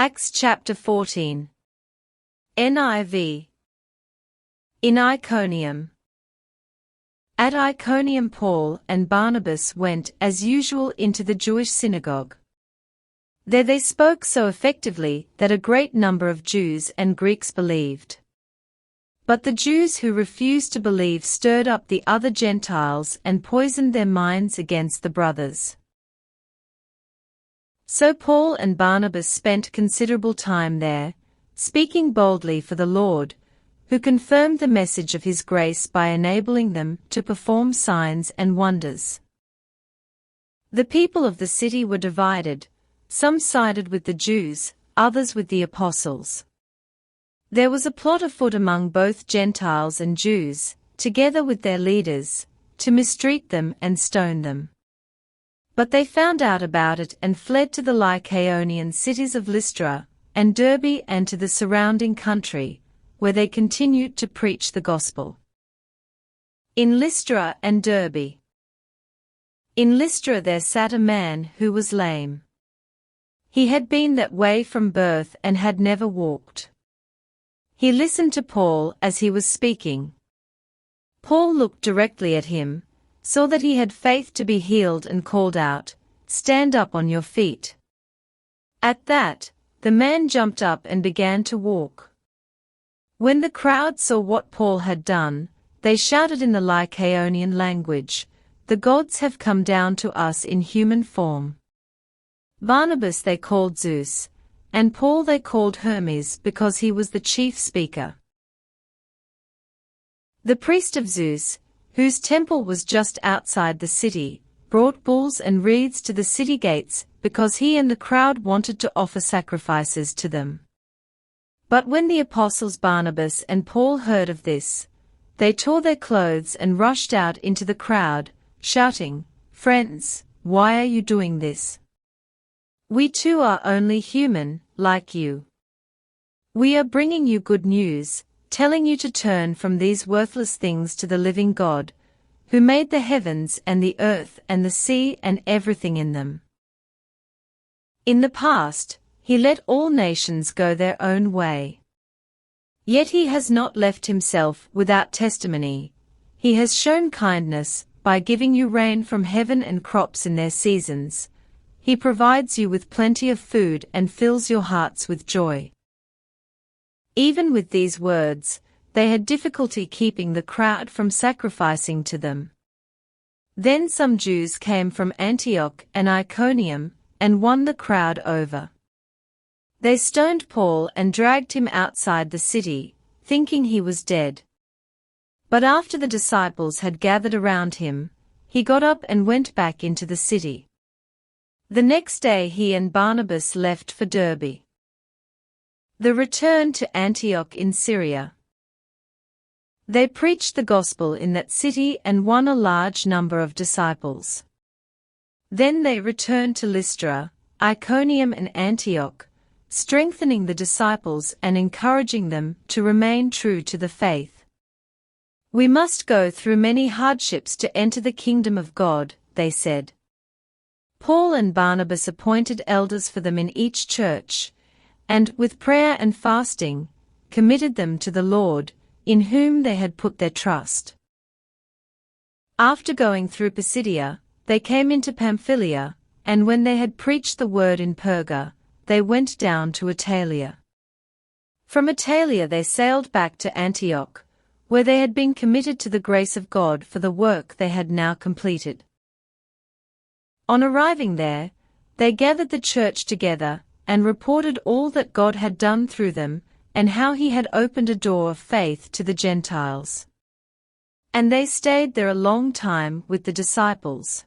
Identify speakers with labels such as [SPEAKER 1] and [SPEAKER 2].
[SPEAKER 1] Acts chapter 14. NIV. In Iconium. At Iconium Paul and Barnabas went as usual into the Jewish synagogue. There they spoke so effectively that a great number of Jews and Greeks believed. But the Jews who refused to believe stirred up the other Gentiles and poisoned their minds against the brothers. So Paul and Barnabas spent considerable time there, speaking boldly for the Lord, who confirmed the message of his grace by enabling them to perform signs and wonders. The people of the city were divided, some sided with the Jews, others with the apostles. There was a plot afoot among both Gentiles and Jews, together with their leaders, to mistreat them and stone them. But they found out about it and fled to the Lycaonian cities of Lystra and Derbe and to the surrounding country, where they continued to preach the gospel. In Lystra and Derbe. In Lystra there sat a man who was lame. He had been that way from birth and had never walked. He listened to Paul as he was speaking. Paul looked directly at him, saw that he had faith to be healed and called out, "Stand up on your feet." At that, the man jumped up and began to walk. When the crowd saw what Paul had done, they shouted in the Lycaonian language, "The gods have come down to us in human form." Barnabas they called Zeus, and Paul they called Hermes because he was the chief speaker. The priest of Zeus, whose temple was just outside the city, brought bulls and wreaths to the city gates because he and the crowd wanted to offer sacrifices to them. But when the apostles Barnabas and Paul heard of this, they tore their clothes and rushed out into the crowd, shouting, "Friends, why are you doing this? We too are only human, like you. We are bringing you good news, telling you to turn from these worthless things to the living God, who made the heavens and the earth and the sea and everything in them. In the past, he let all nations go their own way. Yet he has not left himself without testimony. He has shown kindness by giving you rain from heaven and crops in their seasons. He provides you with plenty of food and fills your hearts with joy." Even with these words, they had difficulty keeping the crowd from sacrificing to them. Then some Jews came from Antioch and Iconium and won the crowd over. They stoned Paul and dragged him outside the city, thinking he was dead. But after the disciples had gathered around him, he got up and went back into the city. The next day he and Barnabas left for Derbe. The return to Antioch in Syria. They preached the gospel in that city and won a large number of disciples. Then they returned to Lystra, Iconium and Antioch, strengthening the disciples and encouraging them to remain true to the faith. "We must go through many hardships to enter the kingdom of God," they said. Paul and Barnabas appointed elders for them in each church, and, with prayer and fasting, committed them to the Lord, in whom they had put their trust. After going through Pisidia, they came into Pamphylia, and when they had preached the word in Perga, they went down to Attalia. From Attalia they sailed back to Antioch, where they had been committed to the grace of God for the work they had now completed. On arriving there, they gathered the church together, and reported all that God had done through them, and how he had opened a door of faith to the Gentiles. And they stayed there a long time with the disciples.